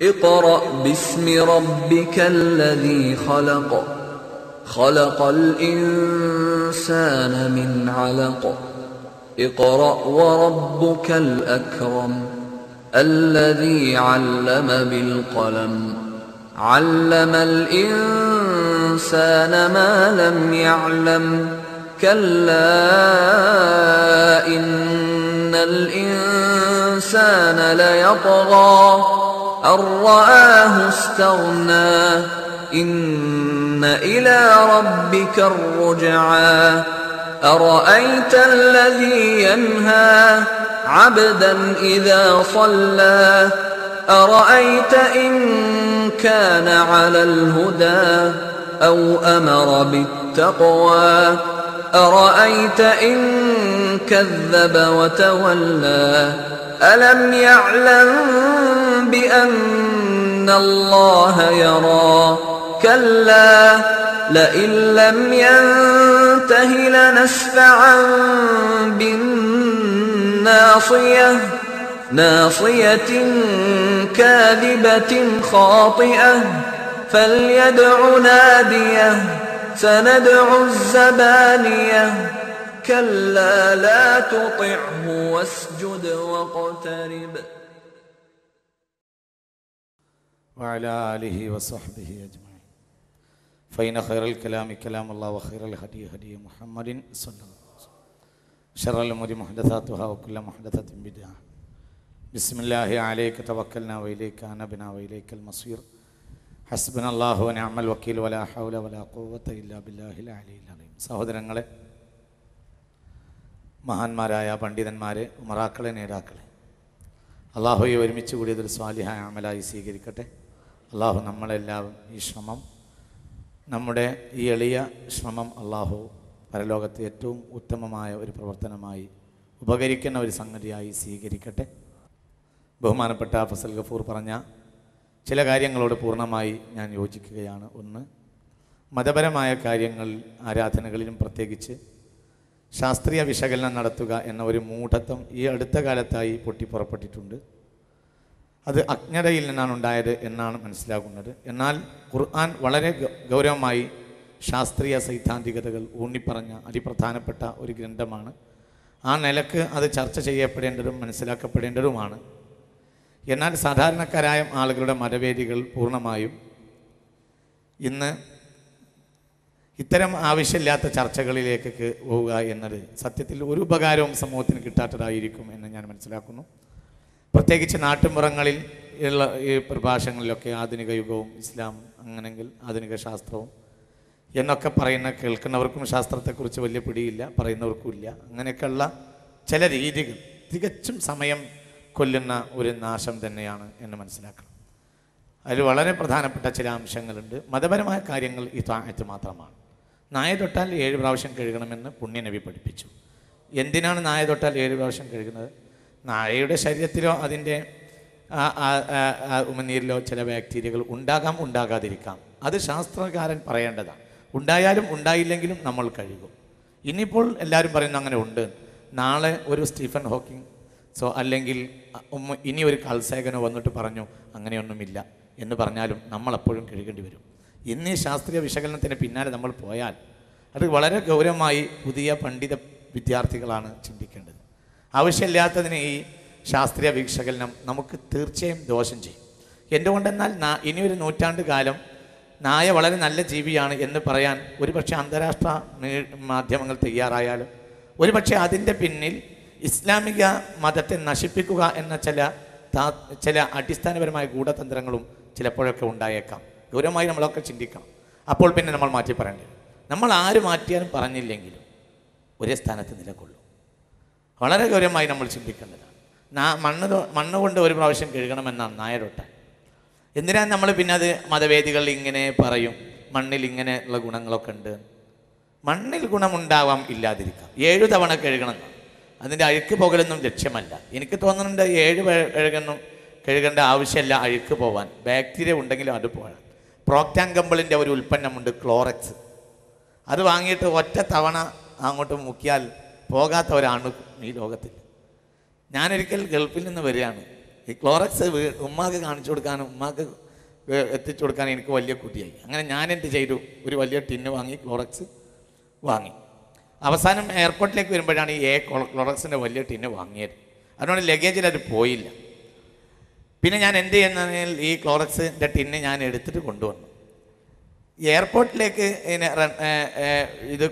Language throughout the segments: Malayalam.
اقرأ باسم ربك الذي خلق خلق الإنسان من علق اقرأ وربك الأكرم الذي علم بالقلم علم الإنسان ما لم يعلم كلا إن الإنسان ليطغى أن رآه استغنى إن إلى ربك الرجعى أرأيت الذي ينهى عبدا إذا صلى أرأيت إن كان على الهدى أو أمر بالتقوى أرأيت إن كذب وتولى ألم يعلم بأن الله يرى كلا لئن لم ينته لنسفعا بالناصية ناصية كاذبة خاطئة فليدع ناديه سندع الزبانية كلا لا تطعه واسجد واقترب وعلى آله وصحبه أجمعين فإن خير الكلام كلام الله وخير الهدي هدي محمد صلى الله عليه وسلم شر الأمور محدثاتها وكل محدثة بدعة بسم الله عليك توكلنا وإليك أنبنا وإليك المصير حسبنا الله ونعم الوكيل ولا حول ولا قوة إلا بالله العلي العظيم. സഹോദരങ്ങളെ, മഹാന്മാരായ പണ്ഡിതന്മാരെ, ഉമറാക്കളെ, നേതാക്കളെ, അള്ളാഹുയെ ഒരുമിച്ച് കൂടിയതൊരു സ്വാലിഹായ അമലായി സ്വീകരിക്കട്ടെ. അള്ളാഹു നമ്മളെല്ലാവരും ഈ ശ്രമം, നമ്മുടെ ഈ എളിയ ശ്രമം അള്ളാഹു പരലോകത്ത് ഏറ്റവും ഉത്തമമായ ഒരു പ്രവർത്തനമായി ഉപകരിക്കുന്ന ഒരു സംഗതിയായി സ്വീകരിക്കട്ടെ. ബഹുമാനപ്പെട്ട ഫസൽ ഗഫൂർ പറഞ്ഞ ചില കാര്യങ്ങളോട് പൂർണ്ണമായി ഞാൻ യോജിക്കുകയാണ്. ഒന്ന്, മതപരമായ കാര്യങ്ങളിൽ, ആരാധനകളിലും പ്രത്യേകിച്ച് ശാസ്ത്രീയ വിശകലനം നടത്തുക എന്ന ഒരു മൂഢത്വം ഈ അടുത്ത കാലത്തായി പൊട്ടിപ്പുറപ്പെട്ടിട്ടുണ്ട്. അത് അജ്ഞതയിൽ നിന്നാണ് ഉണ്ടായത് എന്നാണ് മനസ്സിലാകുന്നത്. എന്നാൽ ഖുർആൻ വളരെ ഗൗരവമായി ശാസ്ത്രീയ സൈദ്ധാന്തികതകൾ ഊന്നിപ്പറഞ്ഞ അതിപ്രധാനപ്പെട്ട ഒരു ഗ്രന്ഥമാണ്. ആ നിലക്ക് അത് ചർച്ച ചെയ്യപ്പെടേണ്ടതും മനസ്സിലാക്കപ്പെടേണ്ടതുമാണ്. എന്നാൽ സാധാരണക്കാരായ ആളുകളുടെ മതവേദികൾ പൂർണ്ണമായും ഇന്ന് ഇത്തരം ആവശ്യമില്ലാത്ത ചർച്ചകളിലേക്ക് പോവുക എന്നത് സത്യത്തിൽ ഒരു ഉപകാരവും സമൂഹത്തിന് കിട്ടാത്തതായിരിക്കും എന്ന് ഞാൻ മനസ്സിലാക്കുന്നു. പ്രത്യേകിച്ച് നാട്ടുമ്പുറങ്ങളിൽ ഉള്ള ഈ പ്രഭാഷണങ്ങളിലൊക്കെ ആധുനിക യുഗവും ഇസ്ലാം, അങ്ങനെങ്കിൽ ആധുനിക ശാസ്ത്രവും എന്നൊക്കെ കേൾക്കുന്നവർക്കും ശാസ്ത്രത്തെക്കുറിച്ച് വലിയ പിടിയില്ല, പറയുന്നവർക്കും ഇല്ല. അങ്ങനെയൊക്കെയുള്ള ചില രീതികൾ തികച്ചും സമയം കൊല്ലുന്ന ഒരു നാശം തന്നെയാണ് എന്ന് മനസ്സിലാക്കണം. അതിൽ വളരെ പ്രധാനപ്പെട്ട ചില അംശങ്ങളുണ്ട്. മതപരമായ കാര്യങ്ങൾ ഈ താഴത്ത് മാത്രമാണ്. നായ തൊട്ടാൽ 7 പ്രാവശ്യം കഴുകണമെന്ന് പുണ്യനബി പഠിപ്പിച്ചു. എന്തിനാണ് നായ തൊട്ടാൽ 7 പ്രാവശ്യം കഴുകുന്നത്? നായയുടെ ശരീരത്തിലോ അതിൻ്റെ ഉമിനീരിലോ ചില ബാക്ടീരിയകൾ ഉണ്ടാകാം, ഉണ്ടാകാതിരിക്കാം. അത് ശാസ്ത്രകാരൻ പറയേണ്ടതാണ്. ഉണ്ടായാലും ഉണ്ടായില്ലെങ്കിലും നമ്മൾ കഴുകും. ഇനിയിപ്പോൾ എല്ലാവരും പറയുന്നു അങ്ങനെ ഉണ്ട്. നാളെ ഒരു സ്റ്റീഫൻ ഹോക്കിംഗ് അല്ലെങ്കിൽ ഇനി ഒരു കാൽസേഗനോ വന്നിട്ട് പറഞ്ഞു അങ്ങനെയൊന്നുമില്ല എന്ന് പറഞ്ഞാലും നമ്മളെപ്പോഴും കഴുകേണ്ടി വരും. ഇന്ന് ഈ ശാസ്ത്രീയ വിശകലനത്തിന് പിന്നാലെ നമ്മൾ പോയാൽ അത് വളരെ ഗൗരവമായി പുതിയ പണ്ഡിത വിദ്യാർത്ഥികളാണ് ചിന്തിക്കേണ്ടത്. ആവശ്യമില്ലാത്തതിന് ഈ ശാസ്ത്രീയ വിശകലനം നമുക്ക് തീർച്ചയായും ദോഷം ചെയ്യും. എന്തുകൊണ്ടെന്നാൽ ഇനിയൊരു നൂറ്റാണ്ട് കാലം നായ വളരെ നല്ല ജീവിയാണ് എന്ന് പറയാൻ ഒരുപക്ഷെ അന്താരാഷ്ട്ര മാധ്യമങ്ങൾ തയ്യാറായാലും ഒരുപക്ഷെ അതിൻ്റെ പിന്നിൽ ഇസ്ലാമിക മതത്തെ നശിപ്പിക്കുക എന്ന ചില അടിസ്ഥാനപരമായ ഗൂഢതന്ത്രങ്ങളും ചിലപ്പോഴൊക്കെ ഉണ്ടായേക്കാം. ഗൗരവമായി നമ്മളൊക്കെ ചിന്തിക്കണം. അപ്പോൾ പിന്നെ നമ്മൾ മാറ്റി പറയേണ്ടി വരും. നമ്മൾ ആര് മാറ്റിയാലും പറഞ്ഞില്ലെങ്കിലും ഒരേ സ്ഥാനത്ത് നിലകൊള്ളും. വളരെ ഗൗരവമായി നമ്മൾ ചിന്തിക്കേണ്ടതാണ്. മണ്ണ് കൊണ്ട് 1 പ്രാവശ്യം കഴുകണമെന്നാണ് നായ തൊട്ടാൽ. എന്തിനാണ് നമ്മൾ പിന്നെ അത് മതവേദികളിൽ ഇങ്ങനെ പറയും മണ്ണിൽ ഇങ്ങനെയുള്ള ഗുണങ്ങളൊക്കെ ഉണ്ട്. മണ്ണിൽ ഗുണമുണ്ടാവാം, ഇല്ലാതിരിക്കാം. 7 തവണ കഴുകണം. അതിൻ്റെ അഴുക്ക് പോകലൊന്നും ലക്ഷ്യമല്ല. എനിക്ക് തോന്നുന്നുണ്ട് 7 കഴുകേണ്ട ആവശ്യമില്ല അഴുക്ക് പോവാൻ. ബാക്ടീരിയ ഉണ്ടെങ്കിലും അത് പോകാൻ. പ്രോക്ടർ ആൻഡ് ഗാംബിളിൻ്റെ ഒരു ഉൽപ്പന്നമുണ്ട്, ക്ലോറക്സ്. അത് വാങ്ങിയിട്ട് ഒറ്റ തവണ അങ്ങോട്ട് മുക്കിയാൽ പോകാത്ത ഒരാണ് ഈ ലോകത്തിൽ. ഞാനൊരിക്കൽ ഗൾഫിൽ നിന്ന് വരികയാണ്. ഈ ക്ലോറക്സ് ഉമ്മാക്ക് കാണിച്ചു കൊടുക്കാനും ഉമ്മാക്ക് എത്തിച്ചു കൊടുക്കാനും എനിക്ക് വലിയ കുട്ടിയായി. അങ്ങനെ ഞാൻ എന്ത് ചെയ്തു, ഒരു വലിയ ടിന്ന് വാങ്ങി ക്ലോറക്സ് വാങ്ങി. അവസാനം എയർപോർട്ടിലേക്ക് വരുമ്പോഴാണ് ഈ ക്ലോറക്സിൻ്റെ വലിയ ടിന്ന് വാങ്ങിയത്. അതുകൊണ്ട് ലഗേജിൽ അത് പോയില്ല. പിന്നെ ഞാൻ എന്ത് ചെയ്യുന്നതിൽ ഈ ക്ലോറക്സിൻ്റെ ടിന്ന് ഞാൻ എടുത്തിട്ട് കൊണ്ടുവന്നു. എയർപോർട്ടിലേക്ക് ഇത്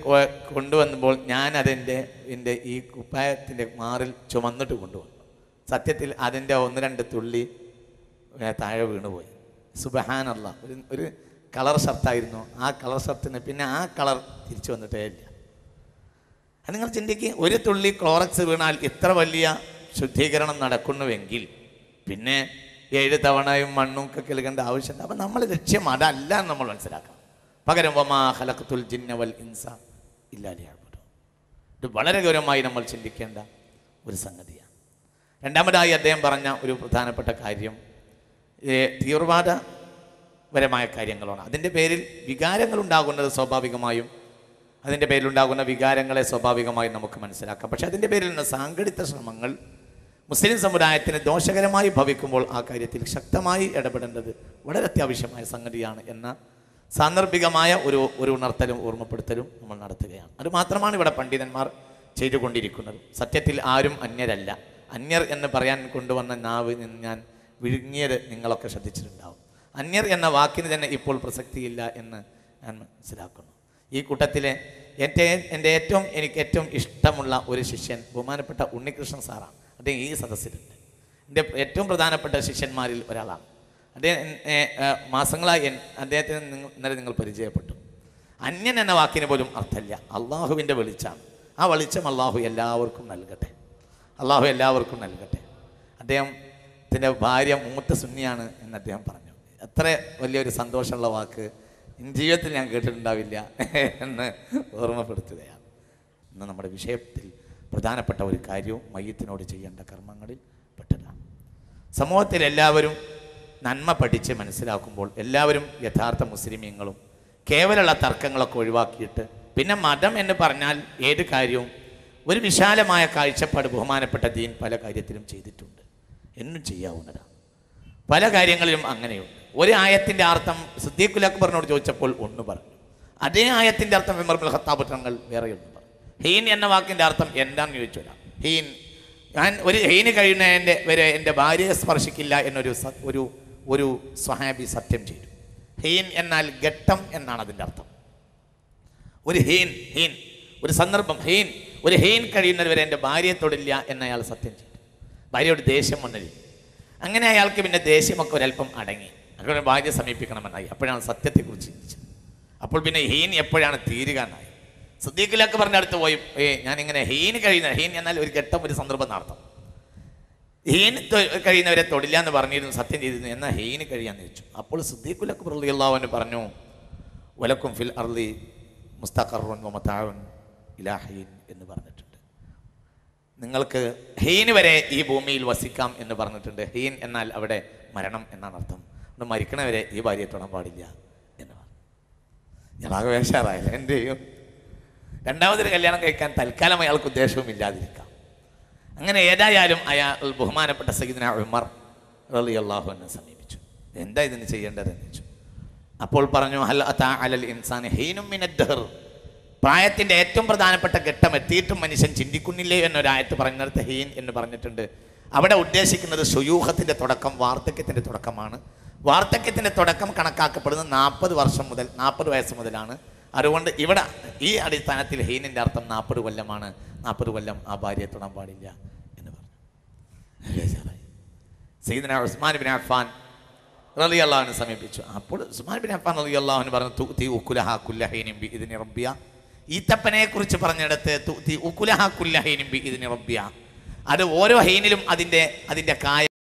കൊണ്ടുവന്നപ്പോൾ ഞാൻ എൻ്റെ ഈ കുപ്പായത്തിൻ്റെ മാറിൽ ചുമന്നിട്ട് കൊണ്ടുവന്നു. സത്യത്തിൽ അതിൻ്റെ 1-2 തുള്ളി താഴെ വീണുപോയി. സുബ്ഹാനല്ലാഹ്. ഒരു കളർ ഷർട്ടായിരുന്നു. ആ കളർ ഷർട്ടിന് പിന്നെ ആ കളർ തിരിച്ചു വന്നിട്ടേ ഇല്ല. അത് നിങ്ങൾ ചിന്തിക്കുക, ഒരു തുള്ളി ക്ലോറക്സ് വീണാൽ ഇത്ര വലിയ ശുദ്ധീകരണം നടക്കുന്നുവെങ്കിൽ പിന്നെ 7 തവണയും മണ്ണും ഒക്കെ കെളുകേണ്ട ആവശ്യമുണ്ട്. അപ്പം നമ്മൾ ലക്ഷ്യം അതല്ല എന്ന് നമ്മൾ മനസ്സിലാക്കണം. പകരം വമാ ഖലഖതുൽ ജിന്ന വൽ ഇൻസ ഇല്ലാ ലിയഅ്ബുദൂൻ. ഇത് വളരെ ഗൗരവമായി നമ്മൾ ചിന്തിക്കേണ്ട ഒരു സംഗതിയാണ്. രണ്ടാമതായി അദ്ദേഹം പറഞ്ഞ ഒരു പ്രധാനപ്പെട്ട കാര്യം തീവ്രവാദപരമായ കാര്യങ്ങളാണ്. അതിൻ്റെ പേരിൽ വികാരങ്ങൾ ഉണ്ടാകുന്നത് സ്വാഭാവികമായും, അതിൻ്റെ പേരിലുണ്ടാകുന്ന വികാരങ്ങളെ സ്വാഭാവികമായും നമുക്ക് മനസ്സിലാക്കാം. പക്ഷെ അതിൻ്റെ പേരിലുള്ള സാങ്കടിത ശ്രമങ്ങൾ മുസ്ലിം സമുദായത്തിന് ദോഷകരമായി ഭവിക്കുമ്പോൾ ആ കാര്യത്തിൽ ശക്തമായി ഇടപെടേണ്ടത് വളരെ അത്യാവശ്യമായ സംഗതിയാണ് എന്ന സാന്ദർഭികമായ ഒരു ഉണർത്തലും ഓർമ്മപ്പെടുത്തലും നമ്മൾ നടത്തുകയാണ്. അതുമാത്രമാണ് ഇവിടെ പണ്ഡിതന്മാർ ചെയ്തുകൊണ്ടിരിക്കുന്നത്. സത്യത്തിൽ ആരും അന്യരല്ല. അന്യർ എന്ന് പറയാൻ കൊണ്ടുവന്ന നാവ് ഞാൻ വിഴുങ്ങിയത് നിങ്ങളൊക്കെ ശ്രദ്ധിച്ചിട്ടുണ്ടാവും. അന്യർ എന്ന വാക്കിന് തന്നെ ഇപ്പോൾ പ്രസക്തിയില്ല എന്ന് ഞാൻ മനസ്സിലാക്കുന്നു. ഈ കൂട്ടത്തിലെ എനിക്ക് ഏറ്റവും ഇഷ്ടമുള്ള ഒരു ശിഷ്യൻ ബഹുമാനപ്പെട്ട ഉണ്ണികൃഷ്ണൻ സാറാണ്. അദ്ദേഹം ഈ സദസ്സിലുണ്ട്. എൻ്റെ ഏറ്റവും പ്രധാനപ്പെട്ട ശിഷ്യന്മാരിൽ ഒരാളാണ്. അദ്ദേഹം മാസങ്ങളായി അദ്ദേഹത്തിന് ഇന്നലെ നിങ്ങൾ പരിചയപ്പെട്ടു. അന്യൻ എന്ന വാക്കിന് പോലും അർത്ഥമില്ല. അള്ളാഹുവിൻ്റെ വെളിച്ചമാണ്. ആ വെളിച്ചം അള്ളാഹു എല്ലാവർക്കും നൽകട്ടെ. അള്ളാഹു എല്ലാവർക്കും നൽകട്ടെ. അദ്ദേഹത്തിൻ്റെ ഭാര്യ മൂത്ത സുന്നിയാണ് എന്ന് അദ്ദേഹം പറഞ്ഞു. അത്ര വലിയൊരു സന്തോഷമുള്ള വാക്ക് ജീവിതത്തിൽ ഞാൻ കേട്ടിട്ടുണ്ടാവില്ല എന്ന് ഓർമ്മപ്പെടുത്തുകയാണ്. ഇന്ന് നമ്മുടെ വിഷയത്തിൽ പ്രധാനപ്പെട്ട ഒരു കാര്യവും മയ്യത്തിനോട് ചെയ്യേണ്ട കർമ്മങ്ങളിൽ പെട്ടതാണ്. സമൂഹത്തിൽ എല്ലാവരും നന്മ പഠിച്ച് മനസ്സിലാക്കുമ്പോൾ എല്ലാവരും യഥാർത്ഥ മുസ്ലിമീങ്ങളും കേവലമുള്ള തർക്കങ്ങളൊക്കെ ഒഴിവാക്കിയിട്ട് പിന്നെ മതം എന്ന് പറഞ്ഞാൽ ഏത് കാര്യവും ഒരു വിശാലമായ കാഴ്ചപ്പാട് ബഹുമാനപ്പെട്ട ദീൻ പല കാര്യത്തിലും ചെയ്തിട്ടുണ്ട്, എന്നും ചെയ്യാവുന്നതാണ്. പല കാര്യങ്ങളിലും അങ്ങനെയുണ്ട്. ഒരു ആയത്തിൻ്റെ അർത്ഥം സിദ്ദീഖുൽ അക്ബറിനോട് ചോദിച്ചപ്പോൾ ഒന്ന് പറഞ്ഞു, അതേ ആയത്തിൻ്റെ അർത്ഥം ഉമർ ഇബ്നുൽ ഖത്താബ് തങ്ങൾ വേറെ ഒന്ന് പറഞ്ഞു. ഹീൻ എന്ന വാക്കിൻ്റെ അർത്ഥം എന്താണെന്ന് ചോദിച്ചോളാം. ഹീൻ, ഞാൻ ഒരു ഹീന് കഴിയുന്നതിൻ്റെ വരെ എൻ്റെ ഭാര്യയെ സ്പർശിക്കില്ല എന്നൊരു ഒരു സ്വഹാബി സത്യം ചെയ്തു. ഹീൻ എന്നാൽ ഘട്ടം എന്നാണ് അതിൻ്റെ അർത്ഥം. ഒരു ഹീൻ ഒരു സന്ദർഭം, ഒരു ഹീൻ കഴിയുന്നവരെ എൻ്റെ ഭാര്യയെ തൊടില്ല എന്ന് അയാൾ സത്യം ചെയ്തു. ഭാര്യയോട് ദേഷ്യം വന്നില്ല. അങ്ങനെ അയാൾക്ക് പിന്നെ ദേഷ്യമൊക്കെ ഒരല്പം അടങ്ങി. അങ്ങനെ ഭാര്യയെ സമീപിക്കണമെന്നായി. അപ്പോഴാണ് സത്യത്തെക്കുറിച്ച് ചിന്തിച്ചത്. അപ്പോൾ പിന്നെ ഹീൻ എപ്പോഴാണ് തീരുക എന്നായി. സിദ്ദീഖുൽ അക്ബറിൻ്റെ അടുത്ത് പോയി, ഞാനിങ്ങനെ ഹീൻ എന്നാൽ ഒരു ഘട്ടം, ഒരു സന്ദർഭം നടത്തും. ഹീൻ കഴിയുന്നവരെ തൊടില്ല എന്ന് പറഞ്ഞിരുന്നു, സത്യം ചെയ്തിരുന്നു. എന്നാൽ ഹീന് കഴിയാന്ന് ചോദിച്ചു. അപ്പോൾ സിദ്ദീഖുൽ അക്ബർ റളിയല്ലാഹു അൻഹു പറഞ്ഞു, വലക്കും ഫിൽ അർളി മുസ്തഖറുൻ വമതാഉൻ ഇലാ ഹീൻ എന്ന് പറഞ്ഞിട്ടുണ്ട്. നിങ്ങൾക്ക് ഹീന് വരെ ഈ ഭൂമിയിൽ വസിക്കാം എന്ന് പറഞ്ഞിട്ടുണ്ട്. ഹീൻ എന്നാൽ അവിടെ മരണം എന്നാണ് അർത്ഥം. അവിടെ മരിക്കണവരെ ഈ ഭാര്യയെ തൊടാൻ പാടില്ല എന്ന് പറഞ്ഞു. ഞാൻ ആകെ വേഷാറായില്ല. എന്ത് ചെയ്യും? രണ്ടാമതൊരു കല്യാണം കഴിക്കാൻ തൽക്കാലം അയാൾക്ക് ഉദ്ദേശവും ഇല്ലാതിരിക്കാം. അങ്ങനെ ഏതായാലും അയാൾ ബഹുമാനപ്പെട്ട സയ്യിദുനാ ഉമർ റളിയല്ലാഹു അൻഹു സമീപിച്ചു. എന്താ ഇതിന് ചെയ്യേണ്ടതെന്ന് ചോദിച്ചു. അപ്പോൾ പറഞ്ഞു, ഹൽ അതാ അലൽ ഇൻസാനി ഹീനും മിനദ് ദഹർ, പ്രായത്തിൻ്റെ ഏറ്റവും പ്രധാനപ്പെട്ട ഘട്ടം എത്തിയിട്ടും മനുഷ്യൻ ചിന്തിക്കുന്നില്ലേ എന്നൊരായത്ത് പറഞ്ഞിടത്ത് ഹീൻ എന്ന് പറഞ്ഞിട്ടുണ്ട്. അവിടെ ഉദ്ദേശിക്കുന്നത് ശുയൂഹത്തിൻ്റെ തുടക്കം, വാർദ്ധക്യത്തിൻ്റെ തുടക്കമാണ്. വാർദ്ധക്യത്തിൻ്റെ തുടക്കം കണക്കാക്കപ്പെടുന്നത് 40 വയസ്സ് മുതലാണ്. അതുകൊണ്ട് ഇവിടെ ഈ അടിസ്ഥാനത്തിൽ ഹീനിൻ്റെ അർത്ഥം 40 കൊല്ലമാണ്. 40 കൊല്ലം ആ ഭാര്യയെ തൊടാൻ പാടില്ല എന്ന് പറഞ്ഞു. സയ്യിദുനാ ഉസ്മാൻ ഇബ്നു അഫ്ഫാൻ റളിയല്ലാഹു അൻഹു സമീപിച്ചു. അപ്പോൾ ഉസ്മാൻ ഇബ്നു അഫ്ഫാൻ റളിയല്ലാഹു അൻഹു പറഞ്ഞു, തുതി ഉകുലഹാ കുല്ലഹീനിൻ ബിഇദ്നി റബ്ബിയ. ഈത്തപ്പനെ കുറിച്ച് പറഞ്ഞിടത്ത് തുതി ഉകുലഹാ കുല്ലഹീനിൻ ബിഇദ്നി റബ്ബിയ, അത് ഓരോ ഹീനിലും അതിൻ്റെ കായ